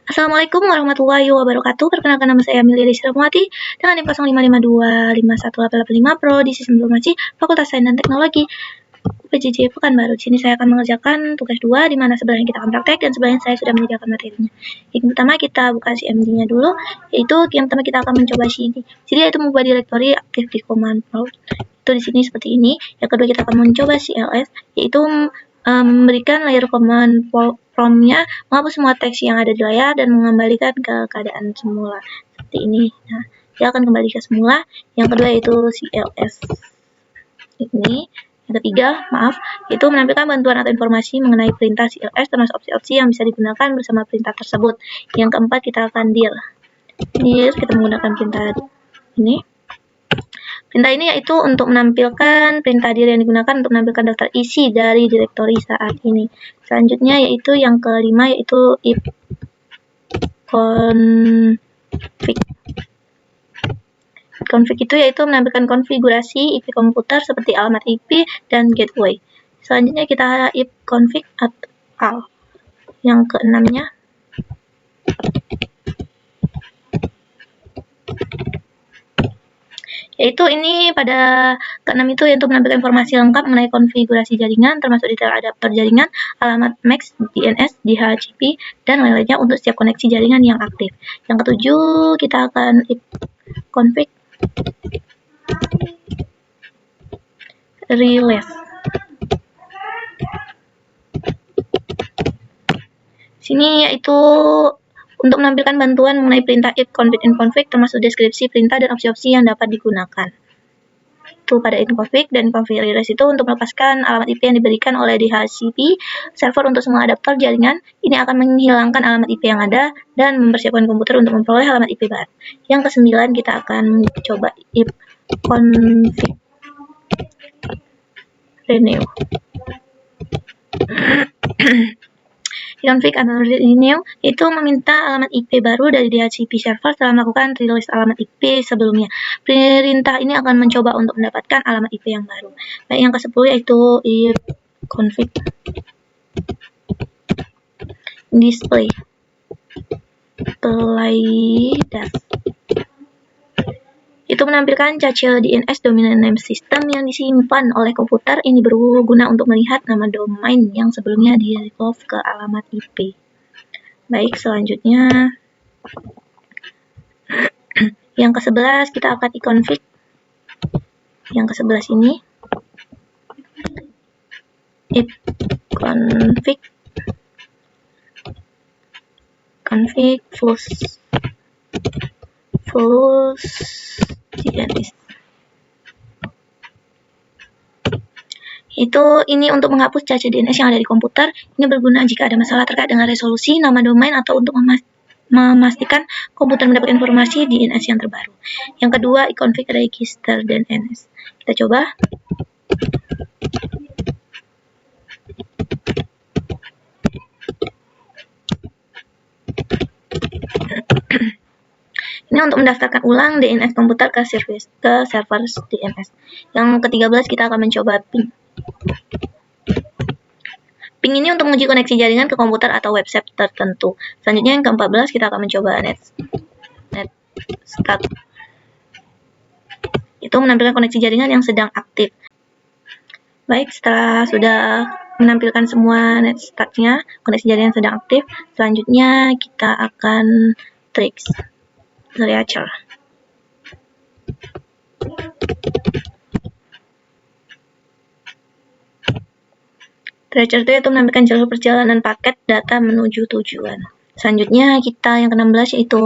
Assalamualaikum warahmatullahi wabarakatuh. Perkenalkan nama saya Amelia Desira Muati dengan NIM 0552518885 Prodi Sistem Informasi Fakultas Sains dan Teknologi UPJJ Pekanbaru. Di sini saya akan mengerjakan tugas 2 di mana sebelahnya kita akan praktek dan sebelahnya saya sudah menyediakan materinya. Yang pertama kita buka CMD-nya dulu, yaitu yang pertama kita akan mencoba CD. CD yaitu membuat directory aktif di command prompt. Itu di sini seperti ini. Yang kedua kita akan mencoba CLS, yaitu memberikan layer command prompt-nya, menghapus semua teks yang ada di layar dan mengembalikan ke keadaan semula seperti ini. Nah, dia akan kembali ke semula. Yang kedua yaitu CLS ini. Yang ketiga, itu menampilkan bantuan atau informasi mengenai perintah CLS termasuk opsi-opsi yang bisa digunakan bersama perintah tersebut. Yang keempat, kita akan dir. Kita menggunakan perintah ini. Perintah ini yaitu untuk menampilkan perintah dir yang digunakan untuk menampilkan daftar isi dari direktori saat ini. Selanjutnya yaitu yang kelima yaitu if config. Config itu yaitu menampilkan konfigurasi IP komputer seperti alamat IP dan gateway. Selanjutnya kita if config atau yang keenamnya yaitu ini pada keenam itu yaitu menampilkan informasi lengkap mengenai konfigurasi jaringan termasuk detail adapter jaringan, alamat MAC, DNS, DHCP, dan lain-lainnya untuk setiap koneksi jaringan yang aktif. Yang ketujuh kita akan if config release. Sini yaitu untuk menampilkan bantuan mengenai perintah if config infconfig termasuk deskripsi perintah dan opsi-opsi yang dapat digunakan. Itu pada infconfig dan config release itu untuk melepaskan alamat IP yang diberikan oleh DHCP server untuk semua adapter jaringan. Ini akan menghilangkan alamat IP yang ada dan mempersiapkan komputer untuk memperoleh alamat IP baru. Yang kesembilan kita akan coba if config renew. Config atau renew itu meminta alamat IP baru dari DHCP server setelah melakukan release alamat IP sebelumnya. Perintah ini akan mencoba untuk mendapatkan alamat IP yang baru. Baik, yang ke-10 yaitu if config display data. Itu menampilkan cache DNS domain name system yang disimpan oleh komputer. Ini berguna untuk melihat nama domain yang sebelumnya di-resolve ke alamat IP. Baik, selanjutnya yang ke-11 kita akan config. Yang ke-11 ini if config flush DNS. Ini untuk menghapus cache DNS yang ada di komputer. Ini berguna jika ada masalah terkait dengan resolusi nama domain atau untuk memastikan komputer mendapat informasi DNS yang terbaru. Yang kedua, config register DNS. Kita coba. Ini untuk mendaftarkan ulang DNS komputer ke server DNS. Yang ke-13 kita akan mencoba ping. Ping ini untuk menguji koneksi jaringan ke komputer atau website tertentu. Selanjutnya yang ke-14 kita akan mencoba netstart. Itu menampilkan koneksi jaringan yang sedang aktif. Baik, setelah sudah menampilkan semua netstart-nya, koneksi jaringan sedang aktif, selanjutnya kita akan tricks. Reacher. Reacher itu menampilkan jalur perjalanan paket data menuju tujuan. Selanjutnya kita yang ke-16 yaitu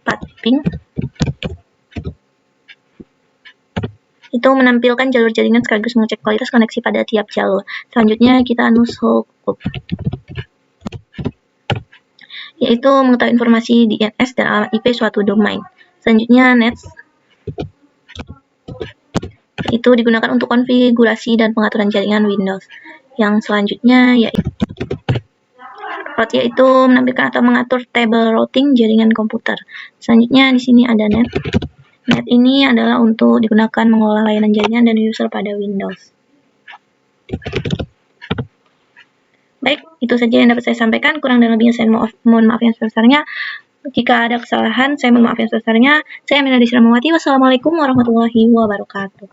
path ping. Itu menampilkan jalur jaringan sekaligus mengecek kualitas koneksi pada tiap jalur. Selanjutnya kita nushook, yaitu mengetahui informasi DNS dan alamat IP suatu domain. Selanjutnya nets itu digunakan untuk konfigurasi dan pengaturan jaringan Windows. Yang selanjutnya yaitu route, yaitu menampilkan atau mengatur table routing jaringan komputer. Selanjutnya di sini ada net. Net ini adalah untuk digunakan mengelola layanan jaringan dan user pada Windows. Baik, itu saja yang dapat saya sampaikan. Kurang dan lebihnya saya mohon maaf yang sebesar-besarnya. Jika ada kesalahan, saya mohon maaf yang sebesar-besarnya. Saya Aminah Desy Rahmawati. Wassalamualaikum warahmatullahi wabarakatuh.